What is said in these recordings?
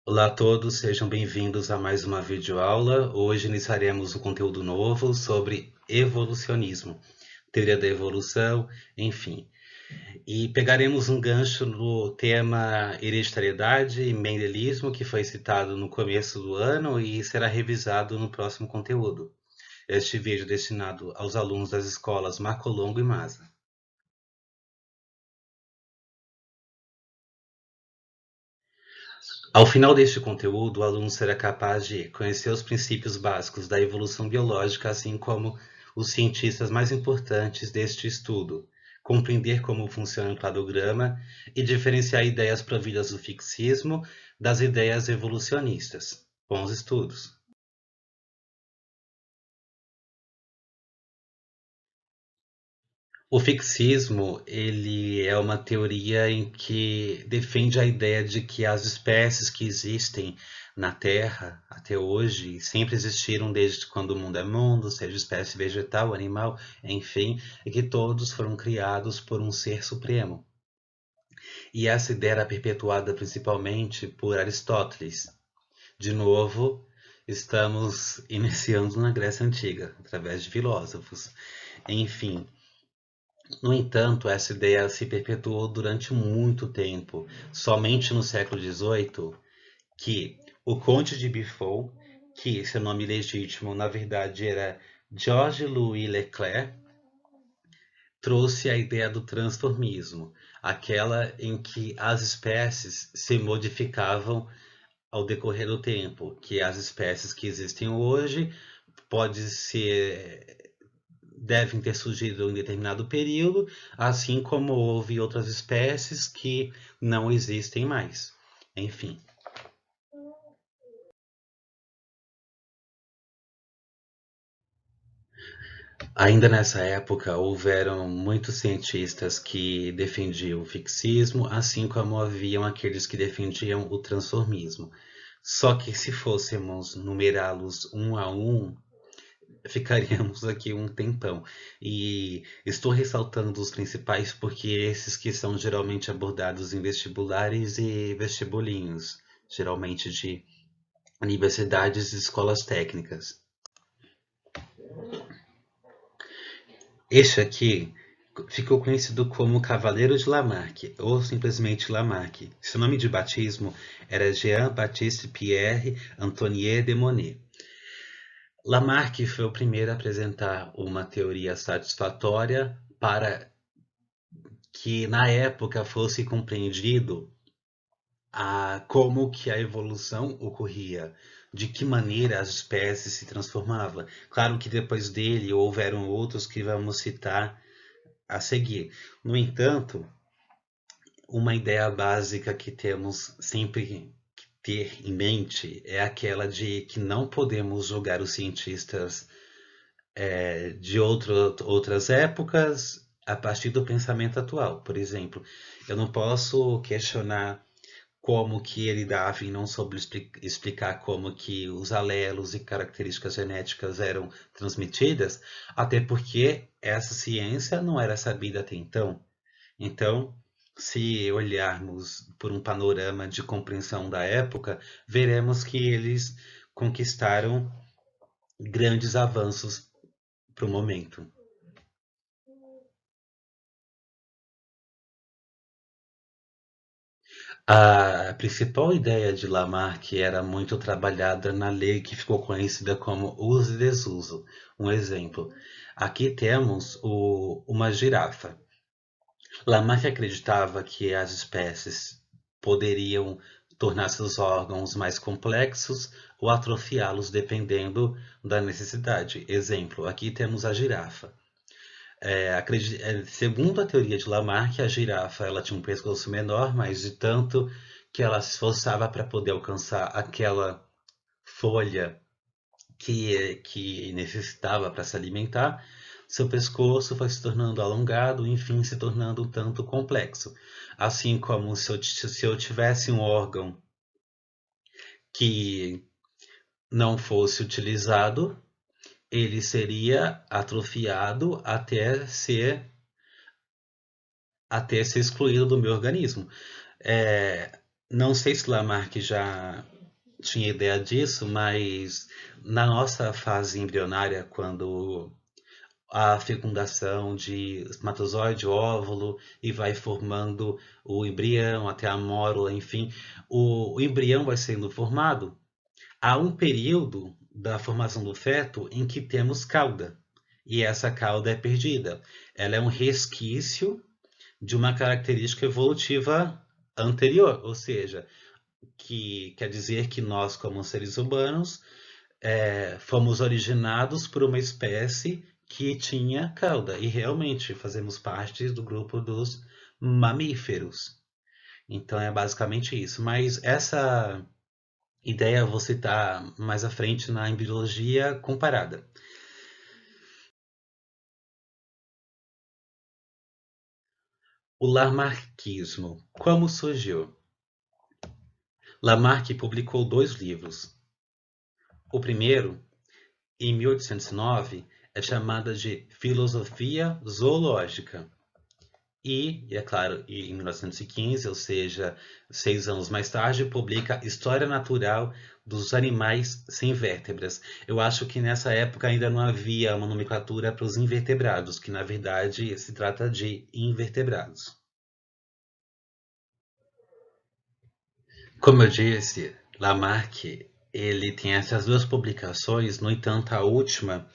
Olá a todos, sejam bem-vindos a mais uma videoaula. Hoje iniciaremos um conteúdo novo sobre evolucionismo, teoria da evolução, enfim. E pegaremos um gancho no tema hereditariedade e mendelismo, que foi citado no começo do ano e será revisado no próximo conteúdo. Este vídeo é destinado aos alunos das escolas Marcolongo e Masa. Ao final deste conteúdo, o aluno será capaz de conhecer os princípios básicos da evolução biológica, assim como os cientistas mais importantes deste estudo, compreender como funciona o cladograma e diferenciar ideias provindas do fixismo das ideias evolucionistas. Bons estudos! O fixismo, ele é uma teoria em que defende a ideia de que as espécies que existem na Terra até hoje sempre existiram desde quando o mundo é mundo, seja espécie vegetal, animal, enfim, e que todos foram criados por um ser supremo. E essa ideia era perpetuada principalmente por Aristóteles. De novo, estamos iniciando na Grécia Antiga, através de filósofos. Enfim, no entanto, essa ideia se perpetuou durante muito tempo. Somente no século XVIII que o Conde de Buffon, que seu nome legítimo na verdade era Georges Louis Leclerc, trouxe a ideia do transformismo, aquela em que as espécies se modificavam ao decorrer do tempo, que as espécies que existem hoje pode ser devem ter surgido em determinado período, assim como houve outras espécies que não existem mais. Enfim. Ainda nessa época, houveram muitos cientistas que defendiam o fixismo, assim como haviam aqueles que defendiam o transformismo. Só que se fôssemos numerá-los um a um, ficaríamos aqui um tempão. E estou ressaltando os principais porque esses que são geralmente abordados em vestibulares e vestibulinhos, geralmente de universidades e escolas técnicas. Este aqui ficou conhecido como Cavaleiro de Lamarck, ou simplesmente Lamarck. Seu nome de batismo era Jean-Baptiste Pierre Antoine de Monet. Lamarck foi o primeiro a apresentar uma teoria satisfatória para que na época fosse compreendido como que a evolução ocorria, de que maneira as espécies se transformavam. Claro que depois dele houveram outros que vamos citar a seguir. No entanto, uma ideia básica que temos sempre que ter em mente é aquela de que não podemos julgar os cientistas de outras épocas a partir do pensamento atual. Por exemplo, eu não posso questionar como que ele Darwin não soube explicar como que os alelos e características genéticas eram transmitidas, até porque essa ciência não era sabida até então. Então, se olharmos por um panorama de compreensão da época, veremos que eles conquistaram grandes avanços para o momento. A principal ideia de Lamarck era muito trabalhada na lei que ficou conhecida como uso e desuso. Um exemplo, aqui temos uma girafa. Lamarck acreditava que as espécies poderiam tornar seus órgãos mais complexos ou atrofiá-los dependendo da necessidade. Exemplo, aqui temos a girafa. Segundo a teoria de Lamarck, a girafa ela tinha um pescoço menor, mas de tanto que ela se esforçava para poder alcançar aquela folha que necessitava para se alimentar, seu pescoço foi se tornando alongado, enfim, se tornando um tanto complexo. Assim como se eu tivesse um órgão que não fosse utilizado, ele seria atrofiado até ser excluído do meu organismo. É, não sei se Lamarck já tinha ideia disso, mas na nossa fase embrionária, quando a fecundação de espermatozoide, óvulo, e vai formando o embrião até a mórula, enfim, o embrião vai sendo formado. Há um período da formação do feto em que temos cauda, e essa cauda é perdida. Ela é um resquício de uma característica evolutiva anterior, ou seja, que quer dizer que nós, como seres humanos, fomos originados por uma espécie que tinha cauda, e realmente fazemos parte do grupo dos mamíferos. Então é basicamente isso. Mas essa ideia eu vou citar mais à frente na embriologia comparada. O Lamarckismo. Como surgiu? Lamarck publicou 2 livros. O primeiro, em 1809, é chamada de Filosofia Zoológica. É claro, em 1915, ou seja, 6 anos mais tarde, publica História Natural dos Animais Sem Vértebras. Eu acho que nessa época ainda não havia uma nomenclatura para os invertebrados, que na verdade se trata de invertebrados. Como eu disse, Lamarck, ele tem essas 2 publicações, no entanto, a última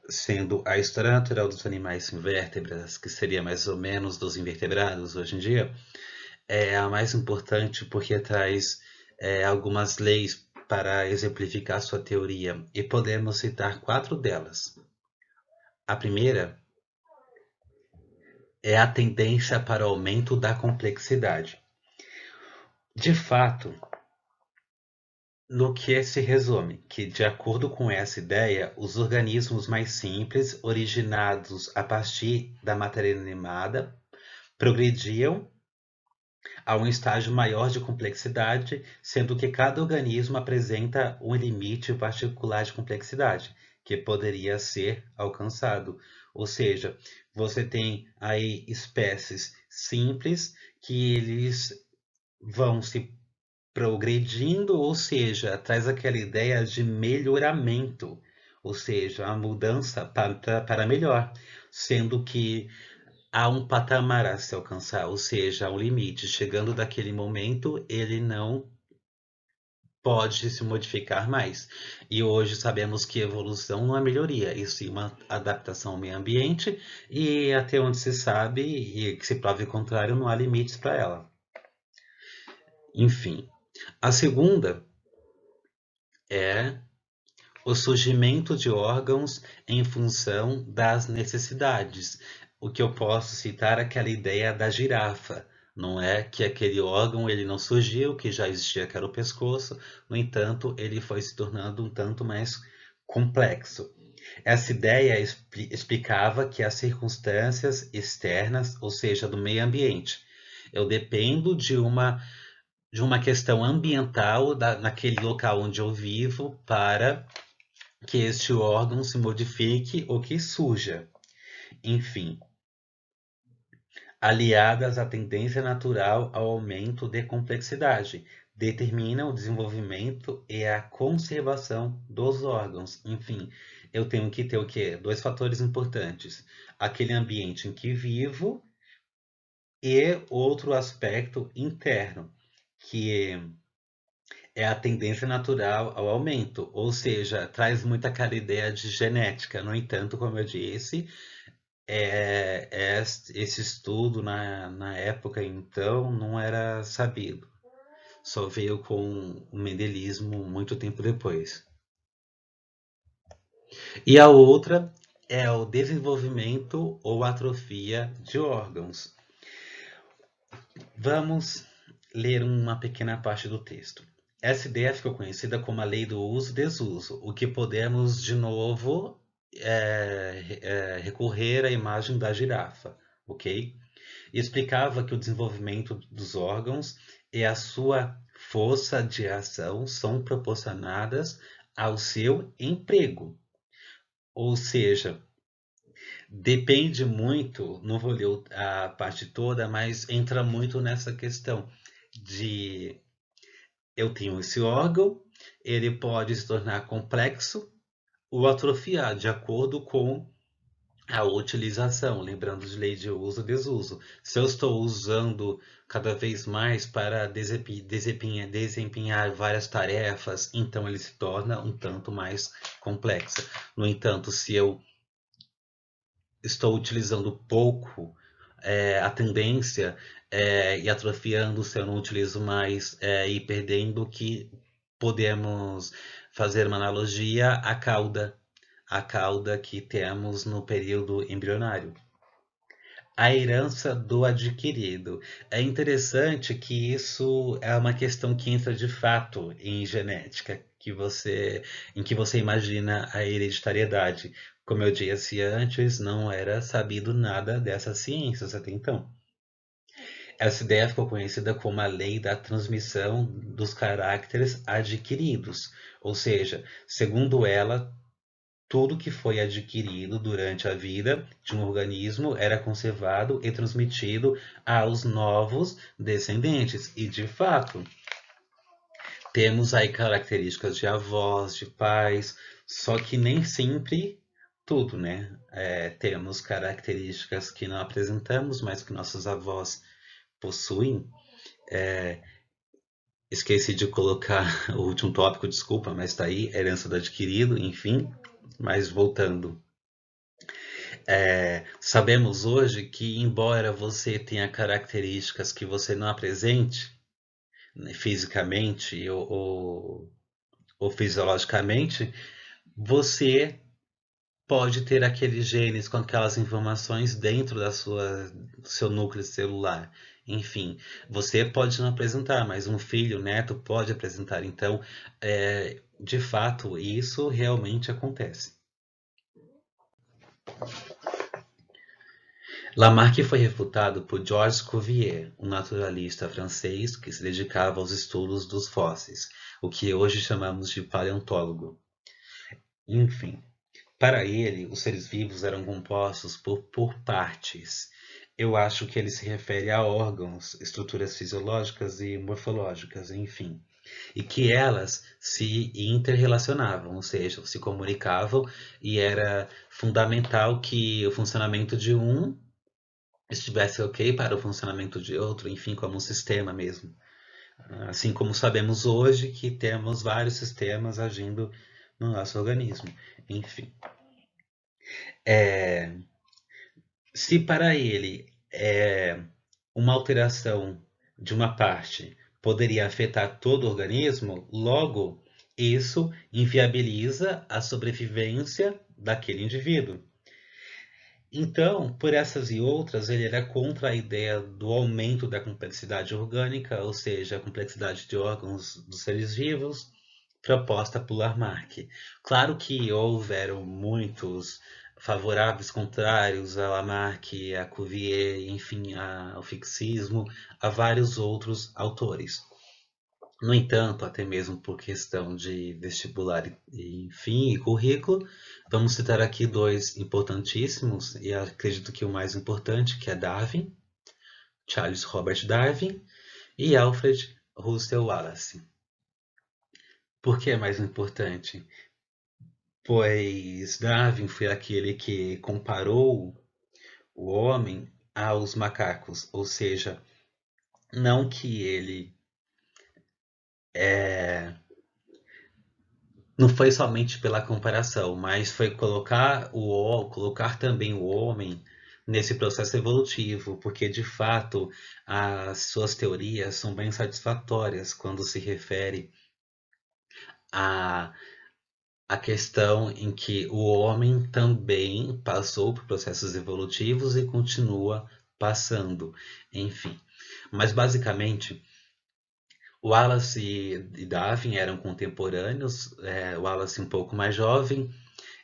sendo a História Natural dos Animais Sem Vértebras, que seria mais ou menos dos invertebrados hoje em dia, é a mais importante porque traz algumas leis para exemplificar sua teoria, e podemos citar 4 delas. A primeira é a tendência para o aumento da complexidade. De fato, no que se resume que, de acordo com essa ideia, os organismos mais simples, originados a partir da matéria animada, progrediam a um estágio maior de complexidade, sendo que cada organismo apresenta um limite particular de complexidade, que poderia ser alcançado. Ou seja, você tem aí espécies simples que eles vão se progredindo, ou seja, traz aquela ideia de melhoramento, ou seja, a mudança para melhor, sendo que há um patamar a se alcançar, ou seja, há um limite. Chegando daquele momento, ele não pode se modificar mais. E hoje sabemos que evolução não é melhoria, e sim uma adaptação ao meio ambiente, e até onde se sabe, e que se prove o contrário, não há limites para ela. Enfim, a segunda é o surgimento de órgãos em função das necessidades. O que eu posso citar é aquela ideia da girafa. Não é que aquele órgão ele não surgiu, que já existia, que era o pescoço, no entanto, ele foi se tornando um tanto mais complexo. Essa ideia explicava que as circunstâncias externas, ou seja, do meio ambiente, eu dependo de uma questão ambiental naquele local onde eu vivo para que este órgão se modifique ou que surja. Enfim, aliadas à tendência natural ao aumento de complexidade, determinam o desenvolvimento e a conservação dos órgãos. Enfim, eu tenho que ter o quê? 2 fatores importantes: aquele ambiente em que vivo e outro aspecto interno, que é a tendência natural ao aumento, ou seja, traz muita aquela ideia de genética. No entanto, como eu disse, esse estudo na época então não era sabido, só veio com o mendelismo muito tempo depois. E a outra é o desenvolvimento ou atrofia de órgãos. Vamos ler uma pequena parte do texto. Essa ideia ficou conhecida como a lei do uso e desuso, o que podemos de novo recorrer à imagem da girafa, ok? E explicava que o desenvolvimento dos órgãos e a sua força de ação são proporcionadas ao seu emprego. Ou seja, depende muito, não vou ler a parte toda, mas entra muito nessa questão de eu tenho esse órgão, ele pode se tornar complexo ou atrofiar, de acordo com a utilização, lembrando de lei de uso e desuso. Se eu estou usando cada vez mais para desempenhar várias tarefas, então ele se torna um tanto mais complexo. No entanto, se eu estou utilizando pouco, a tendência e atrofiando se eu não utilizo mais e perdendo que podemos fazer uma analogia à cauda que temos no período embrionário. A herança do adquirido. É interessante que isso é uma questão que entra de fato em genética, em que você imagina a hereditariedade. Como eu disse antes, não era sabido nada dessas ciências até então. Essa ideia ficou conhecida como a lei da transmissão dos caracteres adquiridos, ou seja, segundo ela, tudo que foi adquirido durante a vida de um organismo era conservado e transmitido aos novos descendentes. E, de fato, temos aí características de avós, de pais, só que nem sempre tudo, né? Temos características que não apresentamos, mas que nossos avós possuem. Esqueci de colocar o último tópico, desculpa, mas está aí, herança do adquirido, enfim. Mas voltando. Sabemos hoje que, embora você tenha características que você não apresente, né, fisicamente ou fisiologicamente, você pode ter aqueles genes com aquelas informações dentro do seu núcleo celular. Enfim, você pode não apresentar, mas um filho, neto pode apresentar. Então, de fato, isso realmente acontece. Lamarck foi refutado por Georges Cuvier, um naturalista francês que se dedicava aos estudos dos fósseis, o que hoje chamamos de paleontólogo. Enfim, para ele, os seres vivos eram compostos por partes. Eu acho que ele se refere a órgãos, estruturas fisiológicas e morfológicas, enfim, e que elas se interrelacionavam, ou seja, se comunicavam, e era fundamental que o funcionamento de um estivesse ok para o funcionamento de outro, enfim, como um sistema mesmo. Assim como sabemos hoje que temos vários sistemas agindo no nosso organismo. Enfim. Se para ele uma alteração de uma parte poderia afetar todo o organismo, logo isso inviabiliza a sobrevivência daquele indivíduo. Então, por essas e outras, ele era contra a ideia do aumento da complexidade orgânica, ou seja, a complexidade de órgãos dos seres vivos, proposta por Lamarck. Claro que houveram muitos favoráveis contrários a Lamarck, a Cuvier, enfim, ao fixismo, a vários outros autores. No entanto, até mesmo por questão de vestibular enfim, e currículo, vamos citar aqui dois importantíssimos, e acredito que o mais importante, que é Darwin, Charles Robert Darwin, e Alfred Russel Wallace. Por que é mais importante? Pois Darwin foi aquele que comparou o homem aos macacos, ou seja, não que ele não foi somente pela comparação, mas foi colocar também o homem nesse processo evolutivo, porque de fato as suas teorias são bem satisfatórias quando se refere à questão em que o homem também passou por processos evolutivos e continua passando, enfim. Mas basicamente Wallace e Darwin eram contemporâneos, Wallace um pouco mais jovem,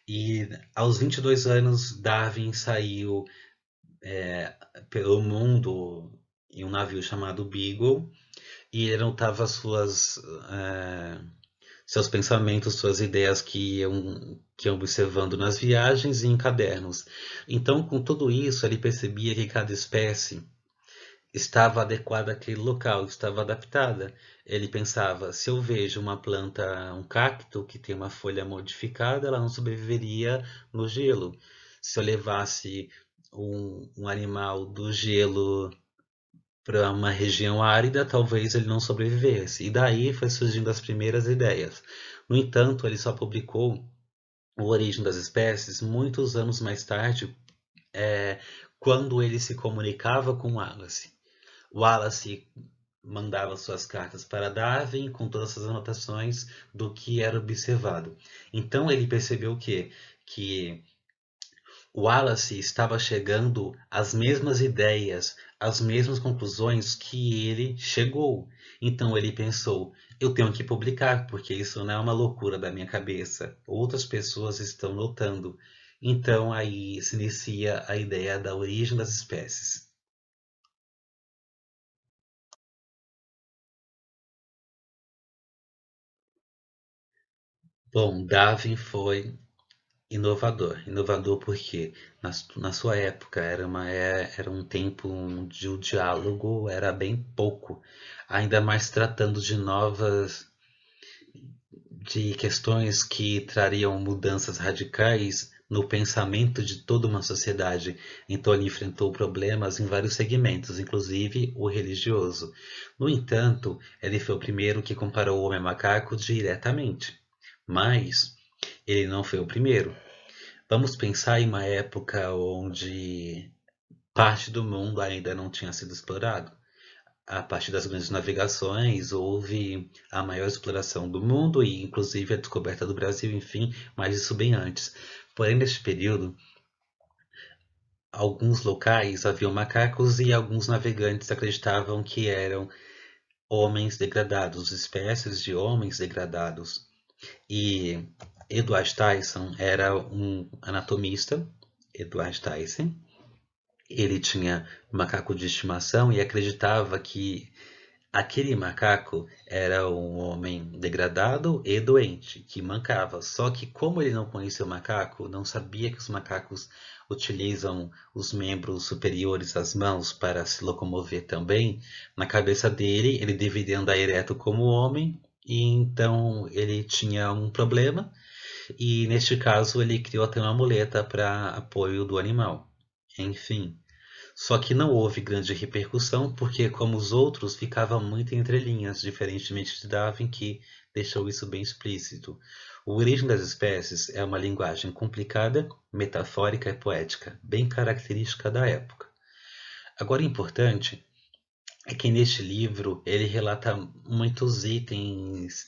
e aos 22 anos Darwin saiu pelo mundo em um navio chamado Beagle, e ele anotava seus pensamentos, suas ideias que iam observando nas viagens e em cadernos. Então, com tudo isso, ele percebia que cada espécie estava adequada àquele local, estava adaptada. Ele pensava, se eu vejo uma planta, um cacto que tem uma folha modificada, ela não sobreviveria no gelo. Se eu levasse um animal do gelo para uma região árida, talvez ele não sobrevivesse. E daí foi surgindo as primeiras ideias. No entanto, ele só publicou O Origem das Espécies muitos anos mais tarde, é, quando ele se comunicava com Wallace. Wallace mandava suas cartas para Darwin com todas as anotações do que era observado. Então ele percebeu que Wallace estava chegando às mesmas ideias, às mesmas conclusões que ele chegou. Então ele pensou: eu tenho que publicar, porque isso não é uma loucura da minha cabeça. Outras pessoas estão notando. Então aí se inicia a ideia da origem das espécies. Bom, Darwin foi inovador. Inovador porque na sua época era um tempo onde o diálogo era bem pouco, ainda mais tratando de questões que trariam mudanças radicais no pensamento de toda uma sociedade. Então ele enfrentou problemas em vários segmentos, inclusive o religioso. No entanto, ele foi o primeiro que comparou o homem a macaco diretamente. Mas ele não foi o primeiro. Vamos pensar em uma época onde parte do mundo ainda não tinha sido explorado. A partir das grandes navegações, houve a maior exploração do mundo e, inclusive, a descoberta do Brasil, enfim, mas isso bem antes. Porém, neste período, alguns locais haviam macacos e alguns navegantes acreditavam que eram homens degradados, espécies de homens degradados. E Edward Tyson era um anatomista, Edward Tyson. Ele tinha um macaco de estimação e acreditava que aquele macaco era um homem degradado e doente, que mancava. Só que como ele não conhecia o macaco, não sabia que os macacos utilizam os membros superiores das mãos para se locomover também, na cabeça dele ele deveria andar ereto como homem, e então ele tinha um problema, e neste caso ele criou até uma muleta para apoio do animal. Enfim, só que não houve grande repercussão porque, como os outros, ficava muito entre linhas, diferentemente de Darwin, que deixou isso bem explícito. O Origem das Espécies é uma linguagem complicada, metafórica e poética, bem característica da época. Agora, importante é que neste livro ele relata muitos itens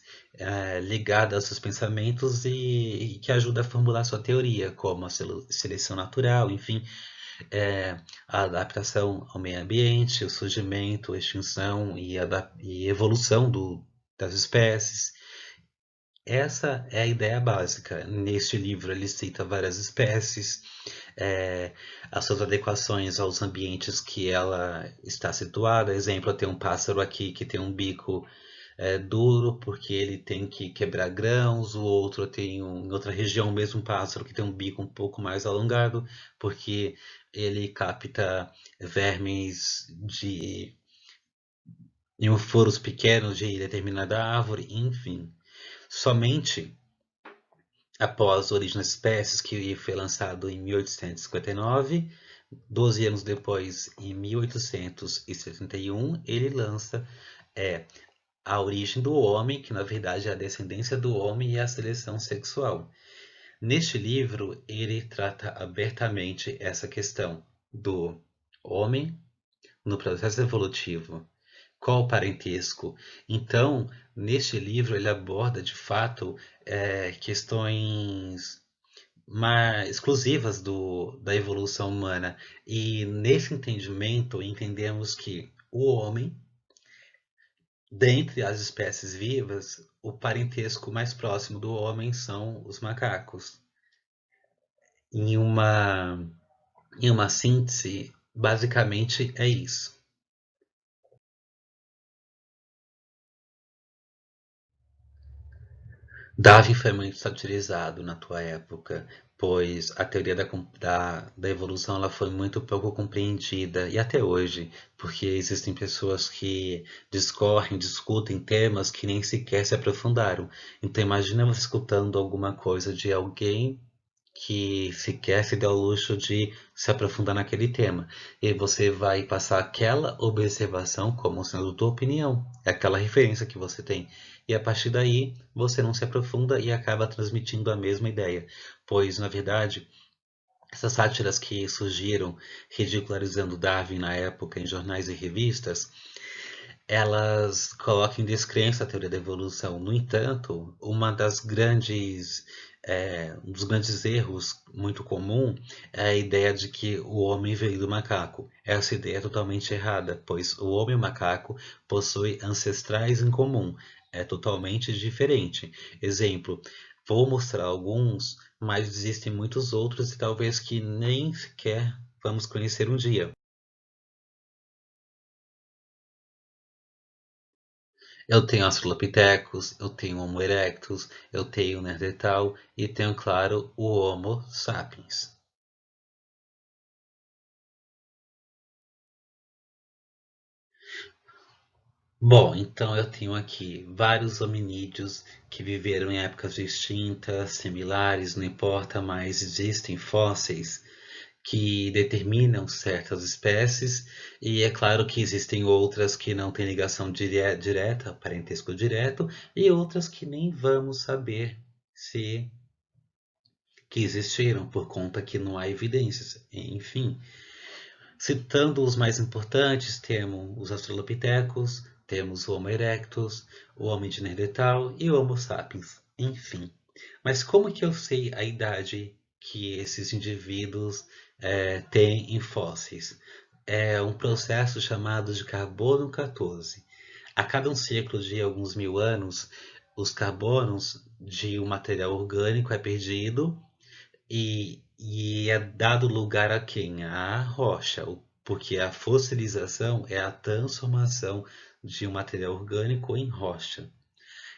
ligados aos seus pensamentos e que ajuda a formular sua teoria, como a seleção natural, enfim, a adaptação ao meio ambiente, o surgimento, a extinção e evolução das espécies. Essa é a ideia básica. Neste livro ele cita várias espécies, é, as suas adequações aos ambientes que ela está situada. Exemplo, tem um pássaro aqui que tem um bico duro porque ele tem que quebrar grãos, o outro tem em outra região o mesmo pássaro que tem um bico um pouco mais alongado porque ele capta vermes em foros pequenos de determinada árvore, enfim. Somente após Origem das Espécies, que foi lançado em 1859, 12 anos depois, em 1871, ele lança é, A Origem do Homem, que na verdade é a descendência do homem e a seleção sexual. Neste livro, ele trata abertamente essa questão do homem no processo evolutivo. Qual o parentesco? Então, neste livro, ele aborda de fato questões mais exclusivas da evolução humana. E nesse entendimento, entendemos que o homem, dentre as espécies vivas, o parentesco mais próximo do homem são os macacos. Em uma, em uma síntese, basicamente é isso. Darwin foi muito satirizado na tua época, pois a teoria da evolução ela foi muito pouco compreendida, e até hoje, porque existem pessoas que discorrem, discutem temas que nem sequer se aprofundaram. Então imagina você escutando alguma coisa de alguém que sequer se deu ao luxo de se aprofundar naquele tema. E você vai passar aquela observação como sendo tua opinião, é aquela referência que você tem. E a partir daí, você não se aprofunda e acaba transmitindo a mesma ideia. Pois, na verdade, essas sátiras que surgiram ridicularizando Darwin na época em jornais e revistas, elas colocam em descrença a teoria da evolução. No entanto, um dos grandes erros muito comum é a ideia de que o homem veio do macaco. Essa ideia é totalmente errada, pois o homem e o macaco possuem ancestrais em comum. É totalmente diferente. Exemplo, vou mostrar alguns, mas existem muitos outros e talvez que nem sequer vamos conhecer um dia. Eu tenho Australopithecus, eu tenho Homo erectus, eu tenho Neandertal e tenho, claro, o Homo sapiens. Bom, então eu tenho aqui vários hominídeos que viveram em épocas distintas, similares, não importa, mas existem fósseis que determinam certas espécies, e é claro que existem outras que não têm ligação direta, parentesco direto, e outras que nem vamos saber se que existiram por conta que não há evidências. Enfim, citando os mais importantes, temos os Australopithecus, temos o Homo erectus, o Homem de Neandertal e o Homo sapiens. Enfim, mas como que eu sei a idade que esses indivíduos têm em fósseis? É um processo chamado de carbono 14. A cada um ciclo de alguns mil anos, os carbonos de um material orgânico é perdido e é dado lugar a quem? À rocha, porque a fossilização é a transformação de um material orgânico em rocha.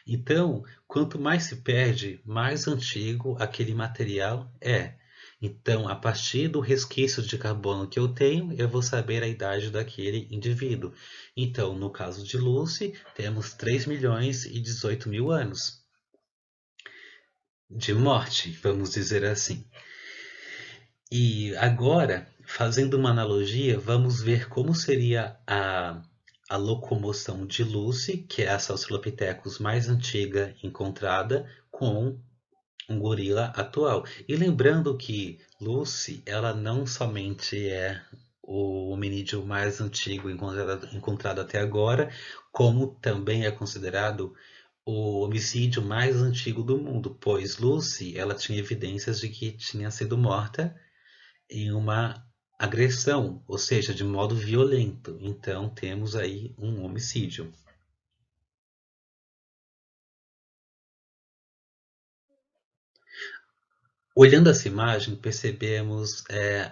Então, quanto mais se perde, mais antigo aquele material é. Então, a partir do resquício de carbono que eu tenho, eu vou saber a idade daquele indivíduo. Então, no caso de Lucy, temos 3 milhões e 18 mil anos de morte, vamos dizer assim. E agora, fazendo uma analogia, vamos ver como seria a locomoção de Lucy, que é a Australopithecus mais antiga encontrada, com um gorila atual. E lembrando que Lucy, ela não somente é o hominídeo mais antigo encontrado até agora, como também é considerado o homicídio mais antigo do mundo, pois Lucy, ela tinha evidências de que tinha sido morta em uma agressão, ou seja, de modo violento. Então temos aí um homicídio. Olhando essa imagem, percebemos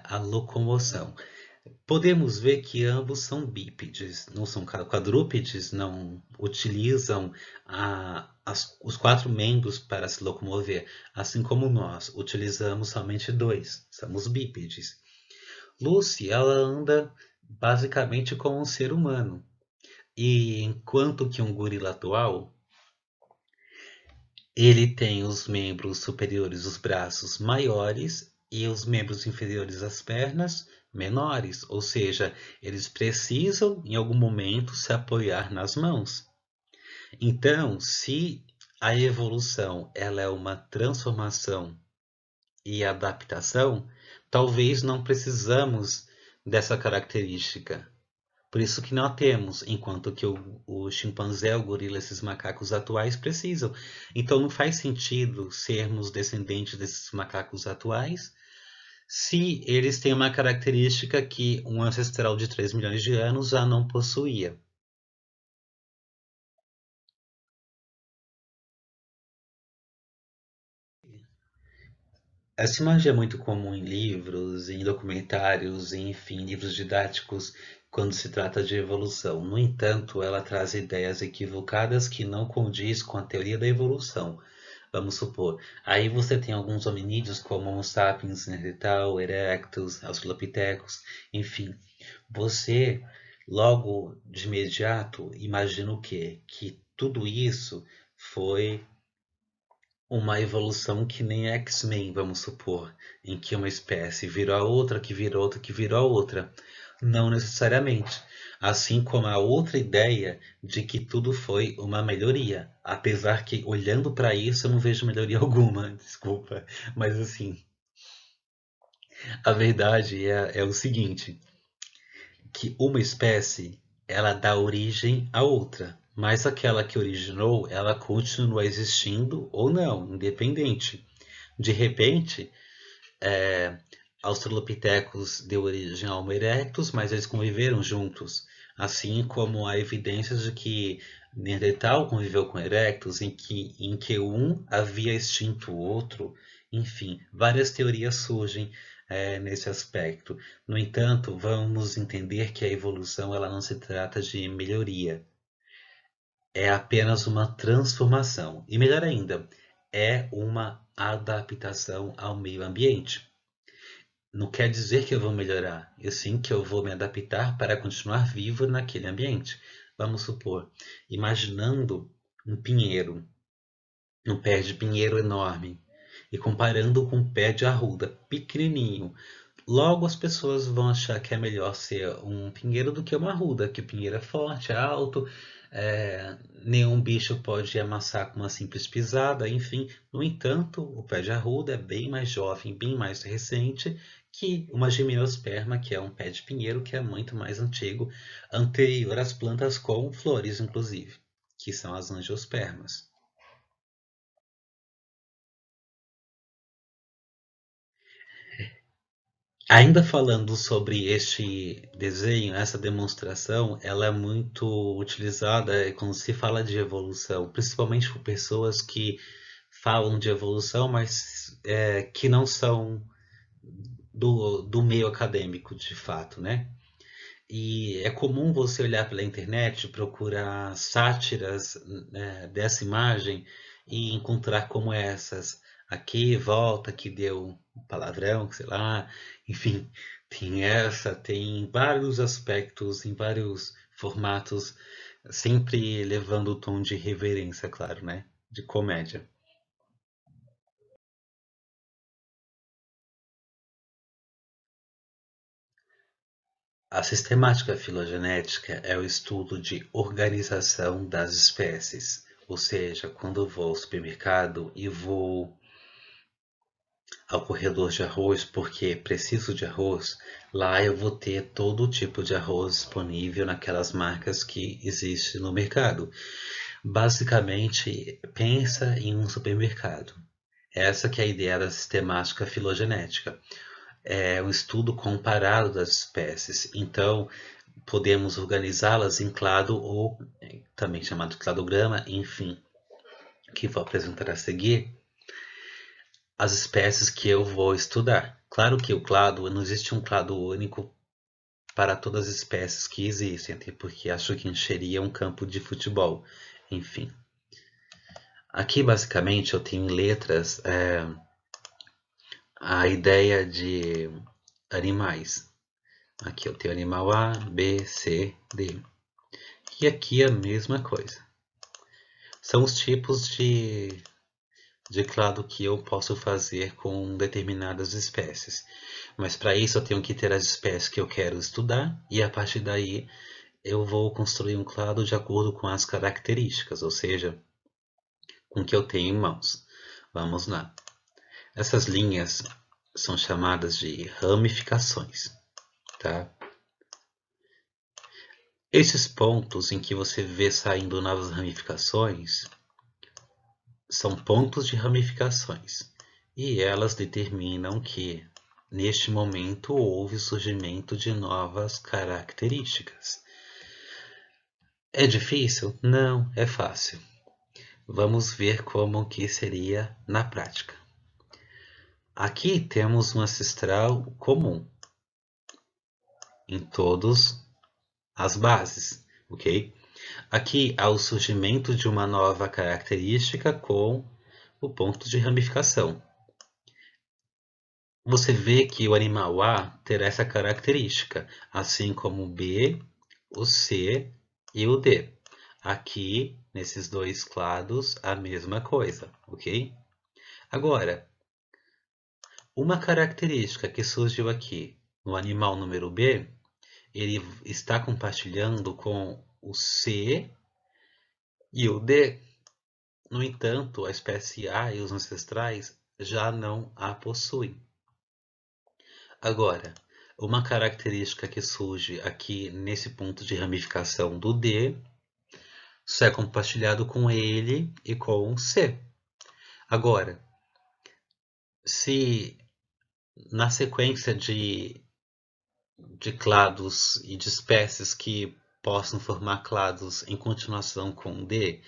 a locomoção. Podemos ver que ambos são bípedes, não são quadrúpedes, não utilizam os quatro membros para se locomover, assim como nós utilizamos somente dois, somos bípedes. Lucy, ela anda basicamente como um ser humano, e enquanto que um gorila atual, ele tem os membros superiores, os braços maiores e os membros inferiores, as pernas, menores, ou seja, eles precisam em algum momento se apoiar nas mãos. Então, se a evolução ela é uma transformação e adaptação, talvez não precisamos dessa característica. Por isso que nós temos, enquanto que o chimpanzé, o gorila, esses macacos atuais precisam. Então não faz sentido sermos descendentes desses macacos atuais se eles têm uma característica que um ancestral de 3 milhões de anos já não possuía. Essa imagem é muito comum em livros, em documentários, enfim, livros didáticos, quando se trata de evolução. No entanto, ela traz ideias equivocadas que não condiz com a teoria da evolução. Vamos supor. Aí você tem alguns hominídeos como Homo sapiens, Neanderthal, Erectus, Australopithecus, enfim. Você, logo de imediato, imagina o quê? Que tudo isso foi uma evolução que nem X-Men, vamos supor, em que uma espécie virou a outra, que virou outra, que virou a outra. Não necessariamente. Assim como a outra ideia de que tudo foi uma melhoria. Apesar que, olhando para isso, eu não vejo melhoria alguma, desculpa. Mas assim, a verdade é o seguinte, que uma espécie, ela dá origem a outra. Mas aquela que originou, ela continua existindo ou não, independente. De repente, Australopithecus deu origem a Homo erectus, mas eles conviveram juntos. Assim como há evidências de que Neandertal conviveu com Erectus, em que um havia extinto o outro. Enfim, várias teorias surgem nesse aspecto. No entanto, vamos entender que a evolução ela não se trata de melhoria, é apenas uma transformação. E melhor ainda, é uma adaptação ao meio ambiente. Não quer dizer que eu vou melhorar, e sim que eu vou me adaptar para continuar vivo naquele ambiente. Vamos supor, imaginando um pinheiro, um pé de pinheiro enorme, e comparando com um pé de arruda pequenininho. Logo as pessoas vão achar que é melhor ser um pinheiro do que uma arruda, que o pinheiro é forte, é alto, nenhum bicho pode amassar com uma simples pisada, enfim. No entanto, o pé de arruda é bem mais jovem, bem mais recente que uma gimnosperma, que é um pé de pinheiro que é muito mais antigo, anterior às plantas com flores, inclusive, que são as angiospermas. Ainda falando sobre este desenho, essa demonstração, ela é muito utilizada quando se fala de evolução, principalmente por pessoas que falam de evolução, mas que não são do meio acadêmico, de fato, né? E é comum você olhar pela internet, procurar sátiras, dessa imagem e encontrar como essas. Aqui, volta, que deu um palavrão, sei lá. Enfim, tem essa, tem vários aspectos, em vários formatos, sempre levando o tom de reverência, claro, né? De comédia. A sistemática filogenética é o estudo de organização das espécies, ou seja, quando eu vou ao supermercado e vou ao corredor de arroz porque preciso de arroz, lá eu vou ter todo tipo de arroz disponível naquelas marcas que existem no mercado. Basicamente, pensa em um supermercado. Essa que é a ideia da sistemática filogenética. É um estudo comparado das espécies. Então, podemos organizá-las em clado ou também chamado cladograma, enfim, que vou apresentar a seguir, as espécies que eu vou estudar. Claro que o clado, não existe um clado único para todas as espécies que existem, até porque acho que encheria um campo de futebol. Enfim, aqui basicamente eu tenho em letras a ideia de animais. Aqui eu tenho animal A, B, C, D. E aqui a mesma coisa. São os tipos de clado que eu posso fazer com determinadas espécies. Mas para isso eu tenho que ter as espécies que eu quero estudar e a partir daí eu vou construir um clado de acordo com as características, ou seja, com o que eu tenho em mãos. Vamos lá. Essas linhas são chamadas de ramificações, tá? Esses pontos em que você vê saindo novas ramificações são pontos de ramificações e elas determinam que, neste momento, houve o surgimento de novas características. É difícil? Não, é fácil. Vamos ver como que seria na prática. Aqui temos um ancestral comum em todas as bases, ok? Aqui há o surgimento de uma nova característica com o ponto de ramificação. Você vê que o animal A terá essa característica, assim como o B, o C e o D. Aqui, nesses dois clados, a mesma coisa, ok? Agora, uma característica que surgiu aqui no animal número B, ele está compartilhando com o C e o D. No entanto, a espécie A e os ancestrais já não a possuem. Agora, uma característica que surge aqui nesse ponto de ramificação do D, isso é compartilhado com ele e com o C. Agora, se na sequência de clados e de espécies que possam formar clados em continuação com D,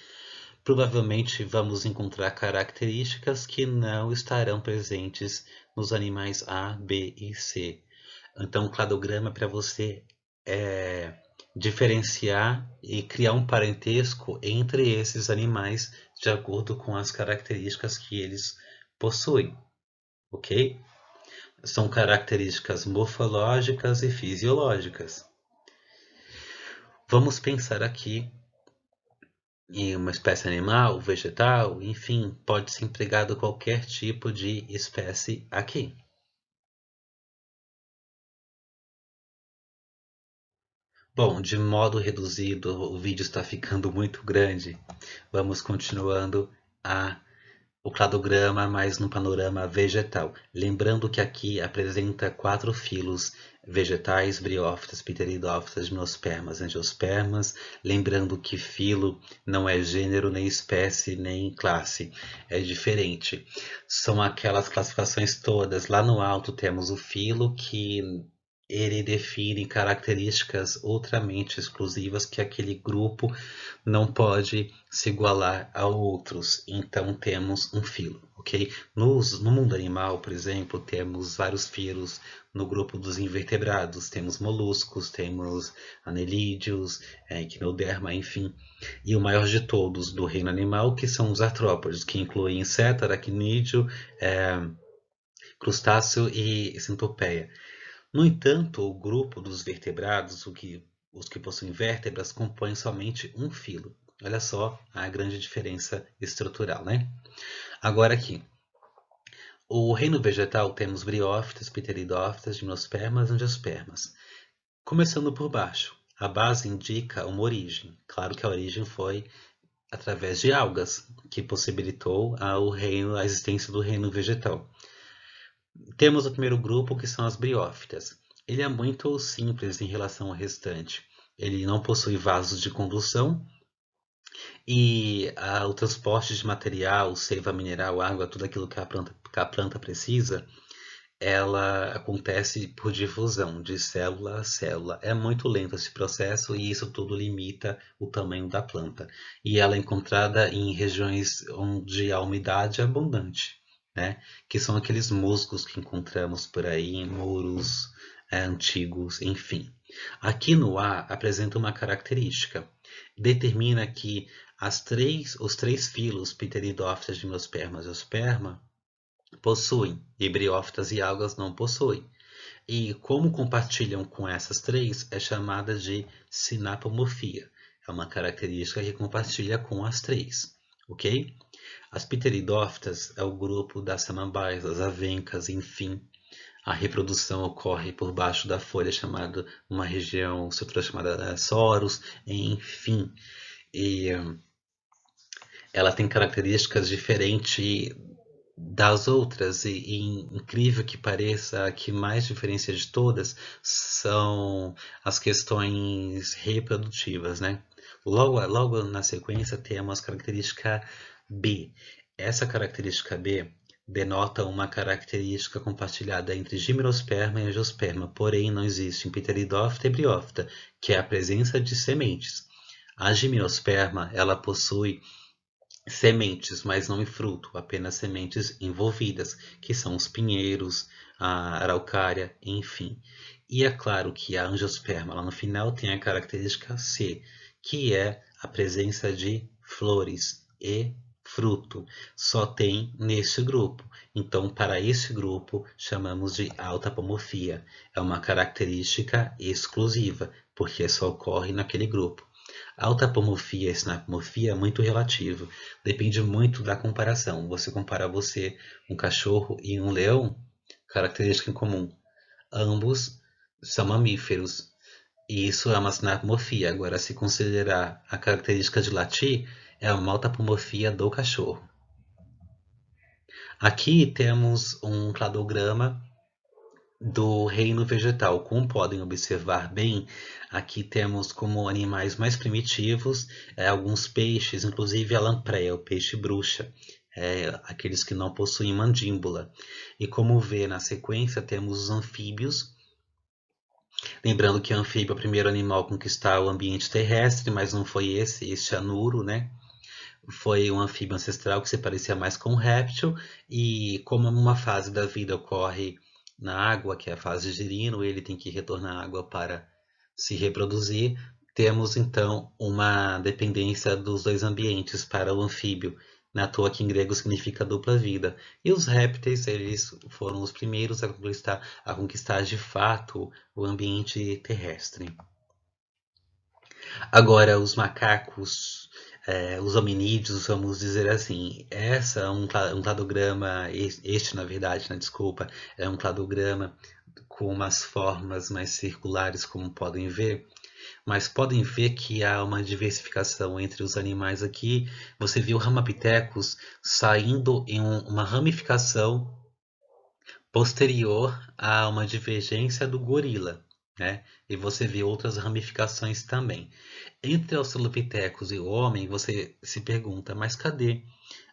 provavelmente vamos encontrar características que não estarão presentes nos animais A, B e C. Então, o cladograma para você diferenciar e criar um parentesco entre esses animais de acordo com as características que eles possuem, ok? São características morfológicas e fisiológicas. Vamos pensar aqui em uma espécie animal, vegetal, enfim, pode ser empregado qualquer tipo de espécie aqui. Bom, de modo reduzido, o vídeo está ficando muito grande. Vamos continuando o cladograma, mas no panorama vegetal. Lembrando que aqui apresenta 4 filos vegetais: briófitas, pteridófitas, gimnospermas, angiospermas. Lembrando que filo não é gênero, nem espécie, nem classe. É diferente. São aquelas classificações todas. Lá no alto temos o filo, que ele define características ultramente exclusivas que aquele grupo não pode se igualar a outros. Então temos um filo, ok? No mundo animal, por exemplo, temos vários filos. No grupo dos invertebrados temos moluscos, temos anelídeos, equinoderma, enfim. E o maior de todos do reino animal, que são os artrópodes, que incluem inseto, aracnídeo, crustáceo e centopeia. No entanto, o grupo dos vertebrados, os que possuem vértebras, compõem somente um filo. Olha só a grande diferença estrutural, né? Agora aqui, o reino vegetal temos briófitas, pteridófitas, gimnospermas e angiospermas. Começando por baixo, a base indica uma origem. Claro que a origem foi através de algas, que possibilitou a existência do reino vegetal. Temos o primeiro grupo, que são as briófitas. Ele é muito simples em relação ao restante. Ele não possui vasos de condução e o transporte de material, seiva mineral, água, tudo aquilo que a planta precisa, ela acontece por difusão de célula a célula. É muito lento esse processo e isso tudo limita o tamanho da planta. E ela é encontrada em regiões onde a umidade é abundante, né? Que são aqueles musgos que encontramos por aí em muros antigos, enfim. Aqui no A apresenta uma característica. Determina que os três filos, pteridófitas, gimnosperma e angiosperma, possuem, e briófitas e algas não possuem. E como compartilham com essas três, é chamada de sinapomorfia. É uma característica que compartilha com as três, ok? As pteridófitas é o grupo das samambaias, das avencas, enfim. A reprodução ocorre por baixo da folha, chamada uma região, estrutura chamada soros, enfim. E ela tem características diferentes das outras, e incrível que pareça, a que mais diferencia de todas são as questões reprodutivas, né? Logo na sequência temos a característica B. Essa característica B denota uma característica compartilhada entre gimnosperma e angiosperma, porém não existe em pteridófita e briófita, que é a presença de sementes. A gimnosperma, ela possui sementes, mas não em fruto, apenas sementes envolvidas, que são os pinheiros, a araucária, enfim. E é claro que a angiosperma, lá no final, tem a característica C, que é a presença de flores e fruto, só tem neste grupo. Então, para esse grupo, chamamos de autapomorfia. É uma característica exclusiva, porque só ocorre naquele grupo. Autapomorfia e sinapomorfia é muito relativo, depende muito da comparação. Você compara um cachorro e um leão, característica em comum. Ambos são mamíferos, e isso é uma sinapomorfia. Agora, se considerar a característica de latir, é uma autapomorfia do cachorro. Aqui temos um cladograma do reino vegetal. Como podem observar bem, aqui temos como animais mais primitivos alguns peixes, inclusive a lampreia, o peixe bruxa, aqueles que não possuem mandíbula. E como vê na sequência, temos os anfíbios. Lembrando que o anfíbio é o primeiro animal a conquistar o ambiente terrestre, mas não foi este anuro, né? Foi um anfíbio ancestral que se parecia mais com um réptil, e como uma fase da vida ocorre na água, que é a fase girino, ele tem que retornar à água para se reproduzir, temos então uma dependência dos dois ambientes para o anfíbio. Na à toa que em grego significa dupla vida. E os répteis, eles foram os primeiros a conquistar de fato o ambiente terrestre. Agora, os macacos, os hominídeos, vamos dizer assim, essa é um cladograma, este na verdade, né, desculpa, é um cladograma com umas formas mais circulares, como podem ver, mas podem ver que há uma diversificação entre os animais aqui. Você viu o Ramapithecus saindo em uma ramificação posterior a uma divergência do gorila, né? E você vê outras ramificações também. Entre Australopithecus e o homem, você se pergunta, mas cadê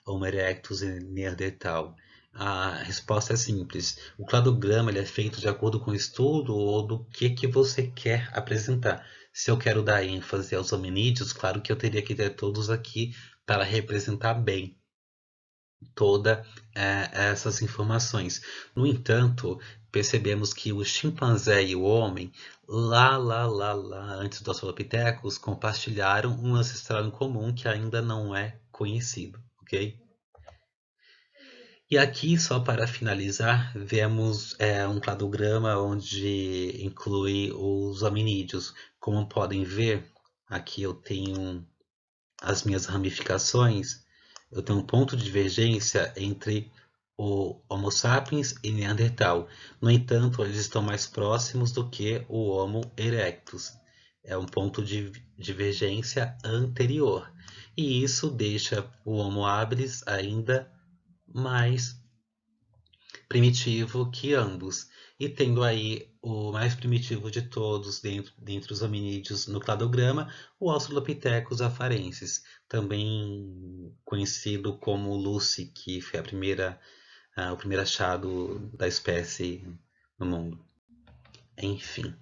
Homo erectus e Neandertal? A resposta é simples. O cladograma ele é feito de acordo com o estudo ou do que você quer apresentar. Se eu quero dar ênfase aos hominídeos, claro que eu teria que ter todos aqui para representar bem todas essas informações. No entanto, percebemos que o chimpanzé e o homem, lá, antes do Australopithecus, compartilharam um ancestral em comum que ainda não é conhecido, ok? E aqui, só para finalizar, vemos um cladograma onde inclui os hominídeos. Como podem ver, aqui eu tenho as minhas ramificações. Eu tenho um ponto de divergência entre o Homo sapiens e Neandertal. No entanto, eles estão mais próximos do que o Homo erectus. É um ponto de divergência anterior. E isso deixa o Homo habilis ainda mais primitivo que ambos. E tendo aí o mais primitivo de todos dentre os hominídeos no cladograma, o Australopithecus afarensis, também conhecido como Lucy, que foi o primeiro achado da espécie no mundo. Enfim.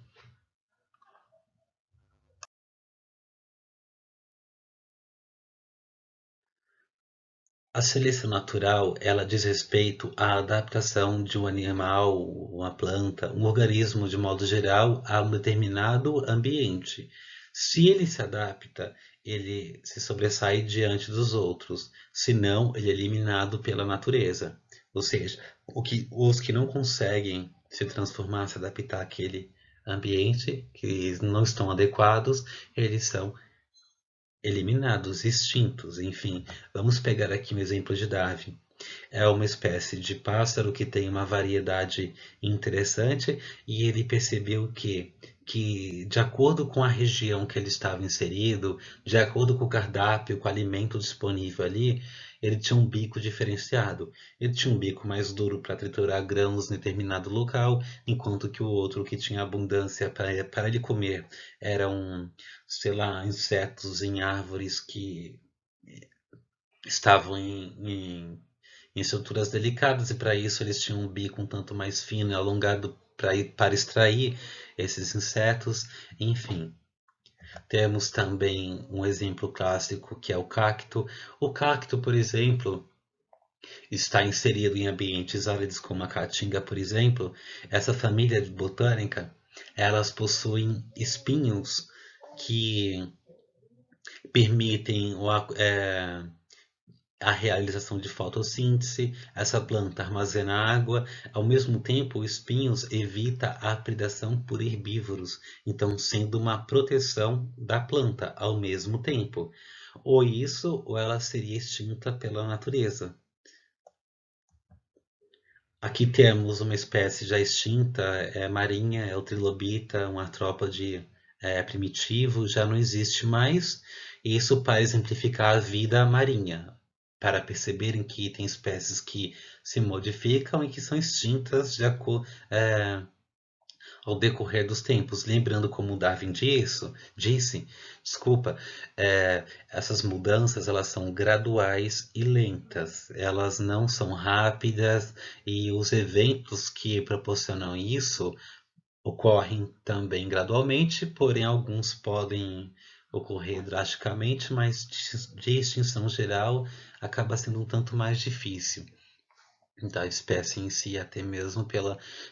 A seleção natural, ela diz respeito à adaptação de um animal, uma planta, um organismo de modo geral a um determinado ambiente. Se ele se adapta, ele se sobressai diante dos outros, se não, ele é eliminado pela natureza. Ou seja, os que não conseguem se transformar, se adaptar àquele ambiente, que não estão adequados, eles são eliminados, extintos, enfim. Vamos pegar aqui um exemplo de Darwin. É uma espécie de pássaro que tem uma variedade interessante e ele percebeu que de acordo com a região que ele estava inserido, de acordo com o cardápio, com o alimento disponível ali, ele tinha um bico diferenciado. Ele tinha um bico mais duro para triturar grãos em determinado local, enquanto que o outro que tinha abundância para ele comer eram, sei lá, insetos em árvores que estavam em estruturas delicadas, e para isso eles tinham um bico um tanto mais fino e alongado para extrair esses insetos. Enfim, temos também um exemplo clássico que é o cacto. O cacto, por exemplo, está inserido em ambientes áridos como a caatinga, por exemplo. Essa família botânica, elas possuem espinhos que permitem a realização de fotossíntese, essa planta armazena água, ao mesmo tempo os espinhos evita a predação por herbívoros, então sendo uma proteção da planta ao mesmo tempo. Ou isso, ou ela seria extinta pela natureza. Aqui temos uma espécie já extinta, marinha, é o trilobita, um artrópode primitivo, já não existe mais. Isso para exemplificar a vida marinha, para perceberem que tem espécies que se modificam e que são extintas ao decorrer dos tempos. Lembrando como Darwin disse, desculpa, essas mudanças elas são graduais e lentas, elas não são rápidas e os eventos que proporcionam isso ocorrem também gradualmente, porém alguns podem ocorrer drasticamente, mas de extinção geral acaba sendo um tanto mais difícil da espécie em si, até mesmo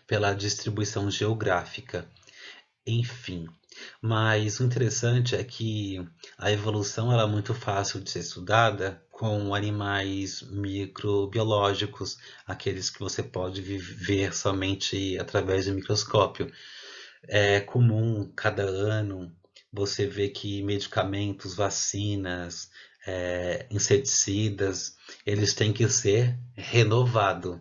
pela distribuição geográfica. Enfim, mas o interessante é que a evolução ela é muito fácil de ser estudada com animais microbiológicos, aqueles que você pode ver somente através de microscópio. É comum cada ano você ver que medicamentos, vacinas, inseticidas, eles têm que ser renovados,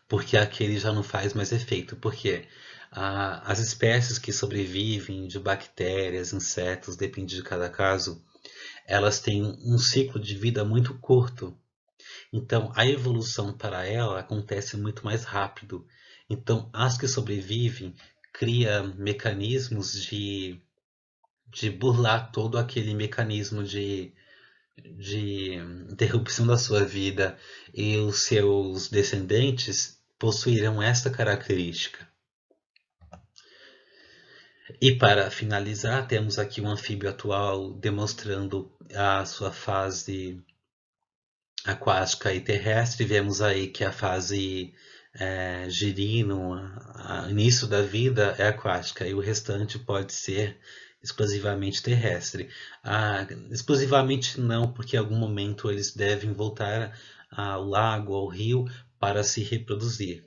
porque aquele já não faz mais efeito. Porque as espécies que sobrevivem de bactérias, insetos, depende de cada caso, elas têm um ciclo de vida muito curto. Então, a evolução para ela acontece muito mais rápido. Então, as que sobrevivem criam mecanismos de burlar todo aquele mecanismo de interrupção da sua vida, e os seus descendentes possuirão essa característica. E para finalizar, temos aqui um anfíbio atual demonstrando a sua fase aquática e terrestre. Vemos aí que a fase girino, início da vida, é aquática, e o restante pode ser exclusivamente terrestre. Exclusivamente não, porque em algum momento eles devem voltar ao lago, ao rio, para se reproduzir.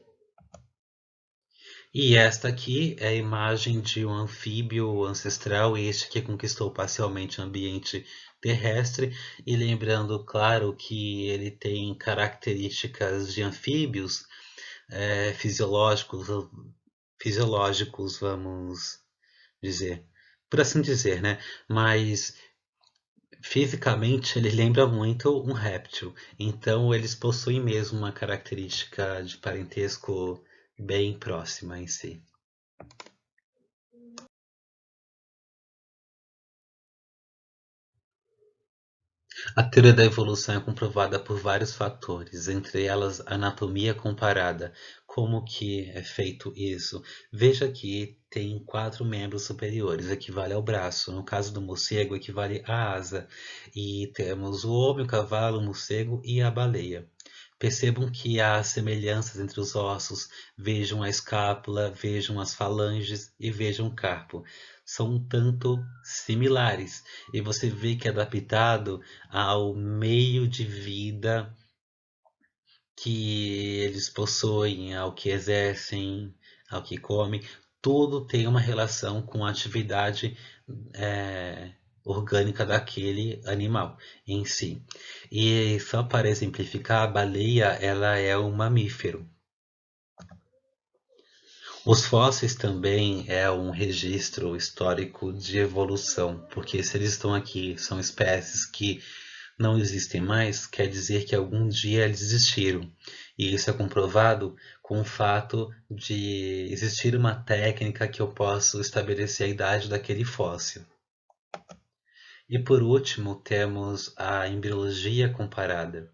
E esta aqui é a imagem de um anfíbio ancestral, este que conquistou parcialmente o ambiente terrestre, e lembrando, claro, que ele tem características de anfíbios fisiológicos, vamos dizer, por assim dizer, né? Mas fisicamente ele lembra muito um réptil, então eles possuem mesmo uma característica de parentesco bem próxima em si. A teoria da evolução é comprovada por vários fatores, entre elas a anatomia comparada. Como que é feito isso? Veja que tem 4 membros superiores, equivale ao braço. No caso do morcego, equivale à asa. E temos o homem, o cavalo, o morcego e a baleia. Percebam que há semelhanças entre os ossos. Vejam a escápula, vejam as falanges e vejam o carpo. São um tanto similares. E você vê que é adaptado ao meio de vida que eles possuem, ao que exercem, ao que comem. Tudo tem uma relação com a atividade orgânica daquele animal em si. E só para exemplificar, a baleia ela é um mamífero. Os fósseis também é um registro histórico de evolução, porque se eles estão aqui, são espécies que não existem mais, quer dizer que algum dia eles existiram. E isso é comprovado com o fato de existir uma técnica que eu posso estabelecer a idade daquele fóssil. E por último, temos a embriologia comparada.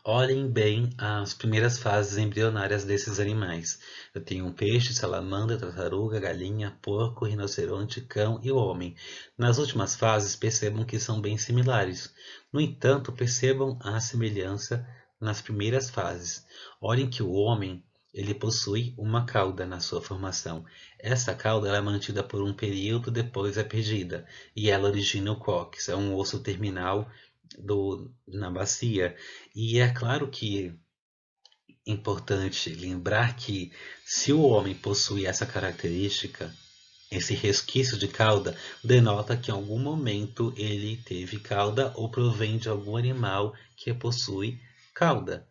Olhem bem as primeiras fases embrionárias desses animais. Eu tenho um peixe, salamandra, tartaruga, galinha, porco, rinoceronte, cão e o homem. Nas últimas fases, percebam que são bem similares. No entanto, percebam a semelhança nas primeiras fases. Olhem que o homem ele possui uma cauda na sua formação. Essa cauda ela é mantida por um período, depois é perdida, e ela origina o cóccix, é um osso terminal na bacia. E é claro que é importante lembrar que se o homem possui essa característica, esse resquício de cauda, denota que em algum momento ele teve cauda ou provém de algum animal que possui cauda.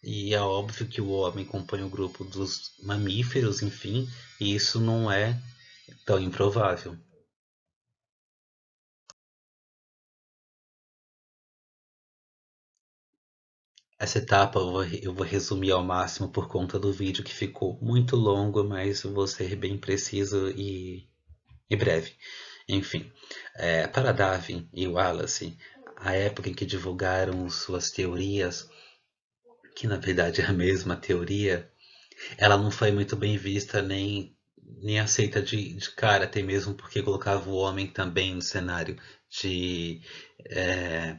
E é óbvio que o homem compõe o grupo dos mamíferos, enfim, e isso não é tão improvável. Essa etapa eu vou resumir ao máximo por conta do vídeo que ficou muito longo, mas eu vou ser bem preciso e breve. Enfim, para Darwin e Wallace, a época em que divulgaram suas teorias, que na verdade é a mesma teoria, ela não foi muito bem vista nem aceita de cara, até mesmo porque colocava o homem também no cenário de é,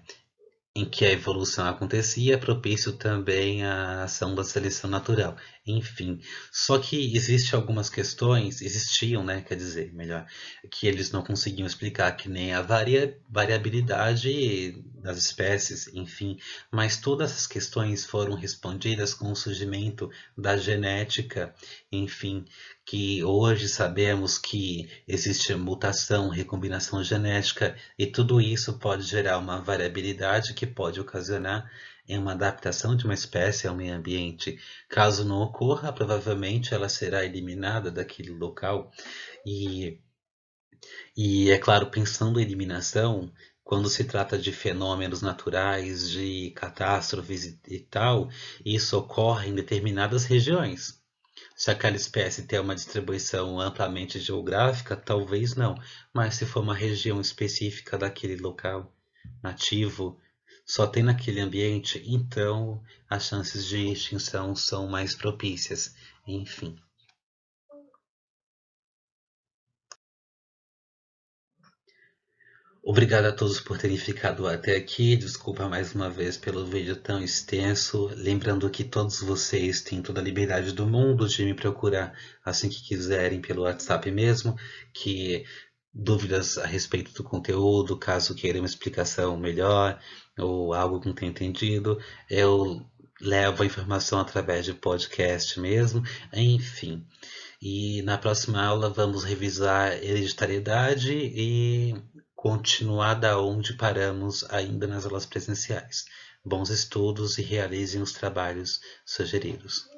em que a evolução acontecia, propício também à ação da seleção natural. Enfim, só que existe algumas questões, existiam, né, quer dizer, melhor, que eles não conseguiam explicar, que nem a variabilidade das espécies, enfim, mas todas essas questões foram respondidas com o surgimento da genética, enfim, que hoje sabemos que existe mutação, recombinação genética e tudo isso pode gerar uma variabilidade que pode ocasionar em uma adaptação de uma espécie ao meio ambiente. Caso não ocorra, provavelmente ela será eliminada daquele local. E, e é claro, pensando em eliminação, quando se trata de fenômenos naturais, de catástrofes e tal, isso ocorre em determinadas regiões. Se aquela espécie tem uma distribuição amplamente geográfica, talvez não, mas se for uma região específica daquele local nativo, só tem naquele ambiente, então as chances de extinção são mais propícias. Enfim. Obrigado a todos por terem ficado até aqui. Desculpa mais uma vez pelo vídeo tão extenso. Lembrando que todos vocês têm toda a liberdade do mundo de me procurar assim que quiserem pelo WhatsApp mesmo, que dúvidas a respeito do conteúdo, caso queiram uma explicação melhor ou algo que não tenha entendido, eu levo a informação através de podcast mesmo, enfim. E na próxima aula vamos revisar hereditariedade e continuar da onde paramos ainda nas aulas presenciais. Bons estudos e realizem os trabalhos sugeridos.